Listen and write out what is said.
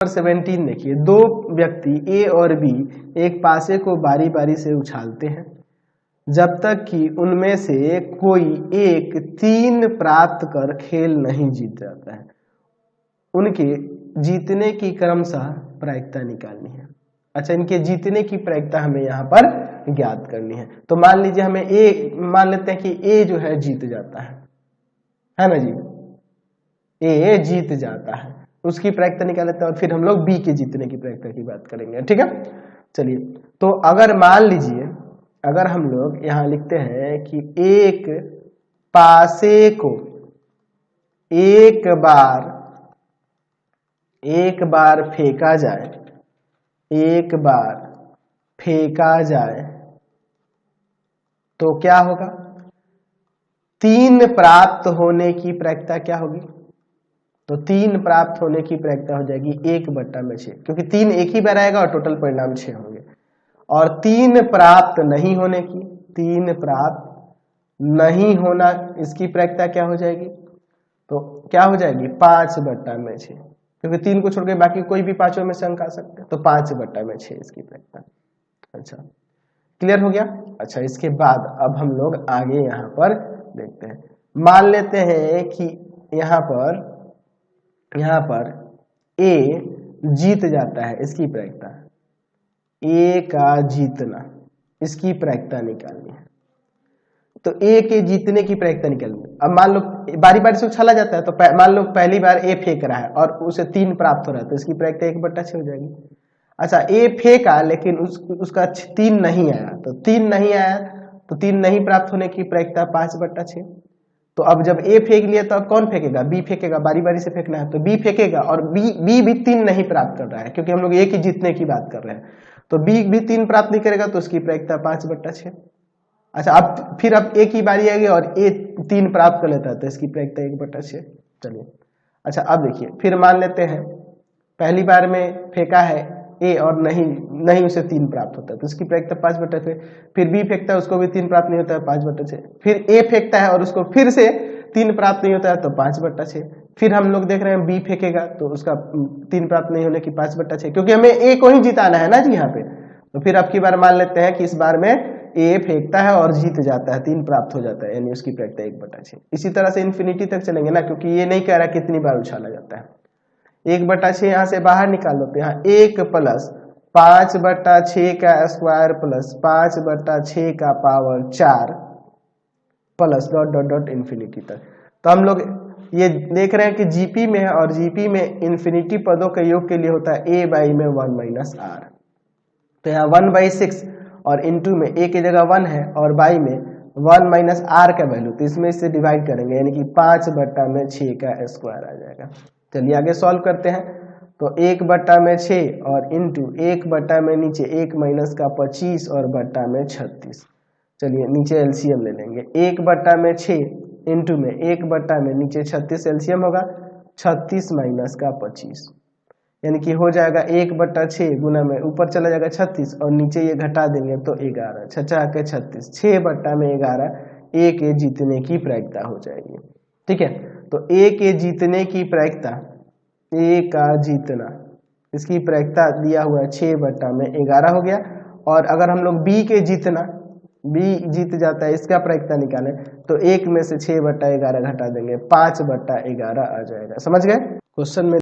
17 देखिए, दो व्यक्ति ए और बी एक पासे को बारी बारी से उछालते हैं जब तक कि उनमें से कोई एक 3 प्राप्त कर खेल नहीं जीत जाता है। उनके जीतने की क्रमशः प्रायिकता निकालनी है। अच्छा, इनके जीतने की प्रायिकता हमें यहाँ पर ज्ञात करनी है। तो मान लीजिए हमें ए, मान लेते हैं कि ए जो है जीत जाता है ना जी, ए जीत जाता है, उसकी प्रायिकता निकाल लेते हैं और फिर हम लोग बी के जीतने की प्रायिकता की बात करेंगे। ठीक है, चलिए, तो अगर मान लीजिए, अगर हम लोग यहाँ लिखते हैं कि एक पासे को एक बार फेंका जाए, एक बार फेंका जाए तो क्या होगा? 3 प्राप्त होने की प्रायिकता क्या होगी? तो 3 प्राप्त होने की प्रायिकता हो जाएगी 1/6, क्योंकि 3 एक ही बार आएगा और टोटल परिणाम 6 होंगे। और 3 प्राप्त नहीं होने की, 3 प्राप्त नहीं होना, इसकी प्रायिकता क्या हो जाएगी? तो क्या हो जाएगी? 5/6, क्योंकि 3 को छोड़ के बाकी कोई भी पांचों में से अंक आ सकते हैं, तो 5/6 इसकी प्रायिकता। अच्छा, क्लियर हो गया? अच्छा, इसके बाद अब हम लोग आगे यहाँ पर देखते हैं। मान लेते हैं कि यहाँ पर ए जीत जाता है, इसकी प्रायिकता, ए का जीतना, इसकी प्रायिकता निकालनी है। तो ए के जीतने की प्रायिकता निकालनी है। अब मान लो बारी बारी से उछाला जाता है, तो मान लो पहली बार ए फेंक रहा है और उसे 3 प्राप्त हो रहा है, तो इसकी प्रायिकता 1/6 हो जाएगी। अच्छा, ए फेंका लेकिन उसका 3 नहीं आया, तो 3 नहीं आया तो 3 नहीं प्राप्त होने की प्रायिकता 5/6। तो अब जब ए फेंक लिया तो अब कौन फेंकेगा? बी फेंकेगा, बारी बारी से फेंकना है तो बी फेंकेगा, और बी भी 3 नहीं प्राप्त कर रहा है, क्योंकि हम लोग ए की जीतने की बात कर रहे हैं, तो बी भी 3 प्राप्त नहीं करेगा, तो उसकी प्रायिकता 5/6। अच्छा, अब फिर अब ए की बारी आएगी और ए 3 प्राप्त कर लेता है, तो इसकी प्रायिकता 1/6। चलिए, अच्छा अब देखिए, फिर मान लेते हैं पहली बार में फेंका है ए और नहीं उसे 3 प्राप्त होता है, तो उसकी प्रायिकता 5/6। फिर बी फेंकता है, उसको भी 3 प्राप्त नहीं होता है, 5/6। फिर ए फेंकता है और उसको फिर से 3 प्राप्त नहीं होता है, तो 5/6। फिर हम लोग देख रहे हैं बी फेंकेगा तो उसका 3 प्राप्त नहीं होने की 5/6, क्योंकि हमें ए को ही जिताना है ना जी यहाँ पे। तो फिर अब की बार मान लेते हैं कि इस बार में ए फेंकता है और जीत जाता है, 3 प्राप्त हो जाता है, यानी उसकी प्रायिकता 1/6। इसी तरह से इन्फिनिटी तक चलेंगे ना, क्योंकि ये नहीं कह रहा कितनी बार उछाला जाता है। 1/6 यहाँ से बाहर निकाल लो, तो यहाँ 1 प्लस 5/6 का स्क्वायर प्लस 5/6 का power 4 plus dot dot dot infinity तक। तो हम लोग ये देख रहे हैं कि जीपी में है, और जीपी में इन्फिनिटी पदों के योग के लिए होता है a बाई में 1 माइनस आर। तो यहाँ 1/6 और इंटू में a की जगह 1 है और बाई में 1 माइनस आर का वैल्यू, तो इसमें इससे डिवाइड करेंगे, यानी कि 5/6 का स्क्वायर आ जाएगा। चलिए आगे सॉल्व करते हैं। तो 1/6 और इंटू 1 में नीचे 1 माइनस का 25 और बट्टा में 36। चलिए नीचे एलसीएम ले लेंगे। 1/6 इंटू में 1 में नीचे 36 एलसीएम होगा, 36 माइनस का 25, यानी कि हो जाएगा 1/6 गुना में ऊपर चला जाएगा 36 और नीचे ये घटा देंगे तो 11, 6 के 36, 6/11 ए के जीतने की प्रायिकता हो जाएगी। ठीक है, तो ए के जीतने की प्रायिकता, ए का जीतना, इसकी प्रायिकता दिया हुआ है 6/11 हो गया। और अगर हम लोग बी के जीतना, बी जीत जाता है, इसका प्रायिकता निकालें तो 1 में से 6/11 घटा देंगे, 5/11 आ जाएगा। समझ गए? क्वेश्चन में